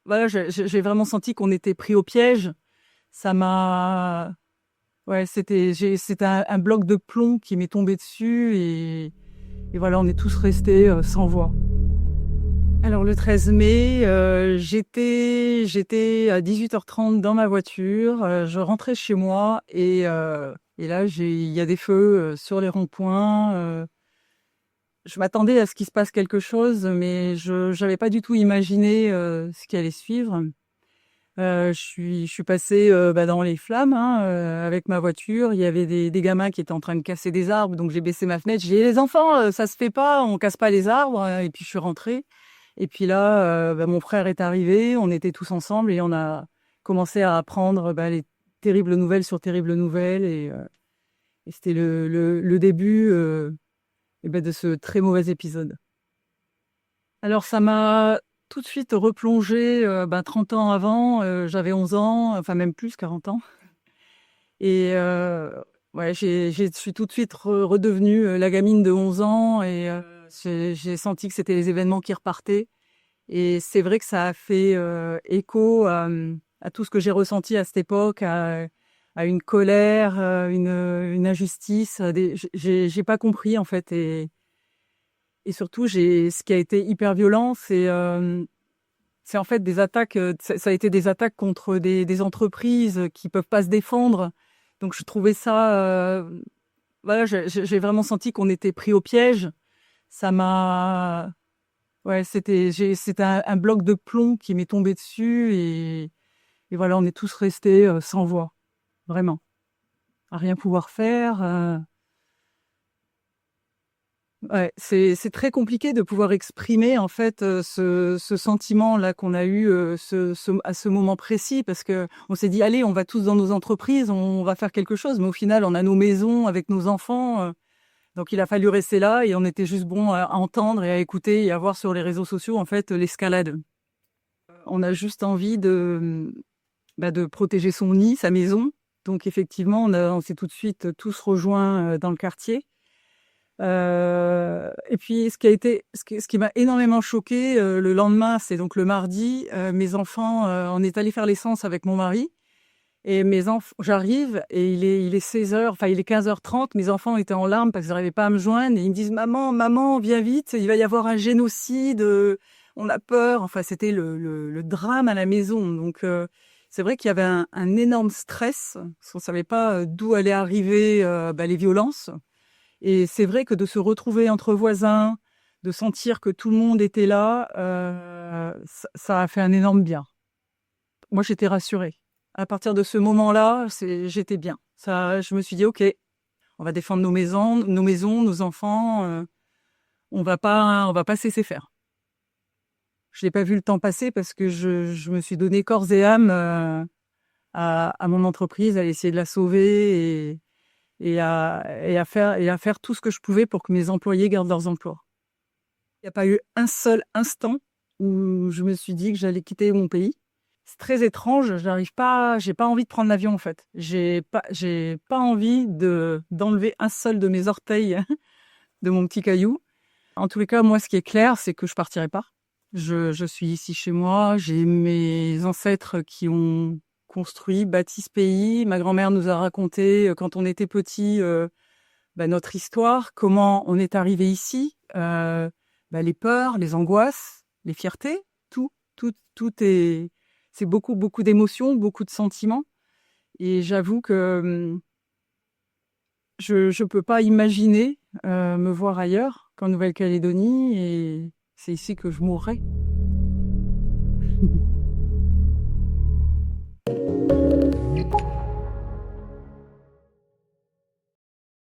voilà, j'ai vraiment senti qu'on était pris au piège. Ça m'a Ouais, c'était un bloc de plomb qui m'est tombé dessus et voilà, on est tous restés, sans voix. Alors le 13 mai, j'étais à 18h30 dans ma voiture, je rentrais chez moi et là il y a des feux, sur les ronds-points, je m'attendais à ce qu'il se passe quelque chose, mais je j'avais pas du tout imaginé, ce qui allait suivre. Je suis passée, dans les flammes, hein, avec ma voiture. Il y avait des gamins qui étaient en train de casser des arbres, donc j'ai baissé ma fenêtre. J'ai dit: «Les enfants, ça se fait pas, on casse pas les arbres», et puis je suis rentrée et puis là, mon frère est arrivé, on était tous ensemble et on a commencé à apprendre, les terribles nouvelles sur terribles nouvelles et c'était le début, de ce très mauvais épisode. Alors ça m'a tout de suite replongée, 30 ans avant, j'avais 11 ans, enfin même plus, 40 ans et ouais, je suis tout de suite redevenue, la gamine de 11 ans et j'ai senti que c'était les événements qui repartaient et c'est vrai que ça a fait, écho à tout ce que j'ai ressenti à cette époque, à une colère, une injustice, à des j'ai pas compris en fait et surtout ce qui a été hyper violent, c'est en fait des attaques, ça a été des attaques contre des entreprises qui peuvent pas se défendre. Donc je trouvais ça, voilà, j'ai vraiment senti qu'on était pris au piège. Ça m'a Ouais, c'était un bloc de plomb qui m'est tombé dessus et voilà, on est tous restés, sans voix, vraiment, à rien pouvoir faire, ouais, c'est très compliqué de pouvoir exprimer en fait, ce sentiment-là qu'on a eu, à ce moment précis parce que on s'est dit: «Allez, on va tous dans nos entreprises, on va faire quelque chose», mais au final, on a nos maisons avec nos enfants, donc il a fallu rester là et on était juste bon à entendre et à écouter et à voir sur les réseaux sociaux, en fait, l'escalade. On a juste envie de protéger son nid, sa maison, donc effectivement, on s'est tout de suite tous rejoints, dans le quartier. Et puis ce qui m'a énormément choquée, le lendemain, c'est donc le mardi, mes enfants, on est allés faire l'essence avec mon mari et j'arrive et il est 16h, enfin il est 15h30, mes enfants étaient en larmes parce qu'ils n'arrivaient pas à me joindre et ils me disent: «Maman, maman, viens vite, il va y avoir un génocide, on a peur». Enfin, c'était le drame à la maison donc c'est vrai qu'il y avait un énorme stress, parce qu'on savait pas, d'où allaient arriver, les violences. Et c'est vrai que de se retrouver entre voisins, de sentir que tout le monde était là, ça a fait un énorme bien. Moi, j'étais rassurée. À partir de ce moment-là, j'étais bien. Ça, je me suis dit: «OK, on va défendre nos maisons, nos enfants, on va pas se laisser faire». Je n'ai pas vu le temps passer parce que je me suis donné corps et âme, à mon entreprise, à essayer de la sauver et à faire tout ce que je pouvais pour que mes employés gardent leurs emplois. Il n'y a pas eu un seul instant où je me suis dit que j'allais quitter mon pays. C'est très étrange, j'ai pas envie de prendre l'avion en fait. J'ai pas envie d'enlever un seul de mes orteils de mon petit caillou. En tous les cas, moi, ce qui est clair, c'est que je partirai pas. Je suis ici chez moi, j'ai mes ancêtres qui ont construit, bâti ce pays. Ma grand-mère nous a raconté, quand on était petits, notre histoire, comment on est arrivé ici, les peurs, les angoisses, les fiertés, tout c'est beaucoup, beaucoup d'émotions, beaucoup de sentiments et j'avoue que, je peux pas imaginer, me voir ailleurs qu'en Nouvelle-Calédonie et c'est ici que je mourrai.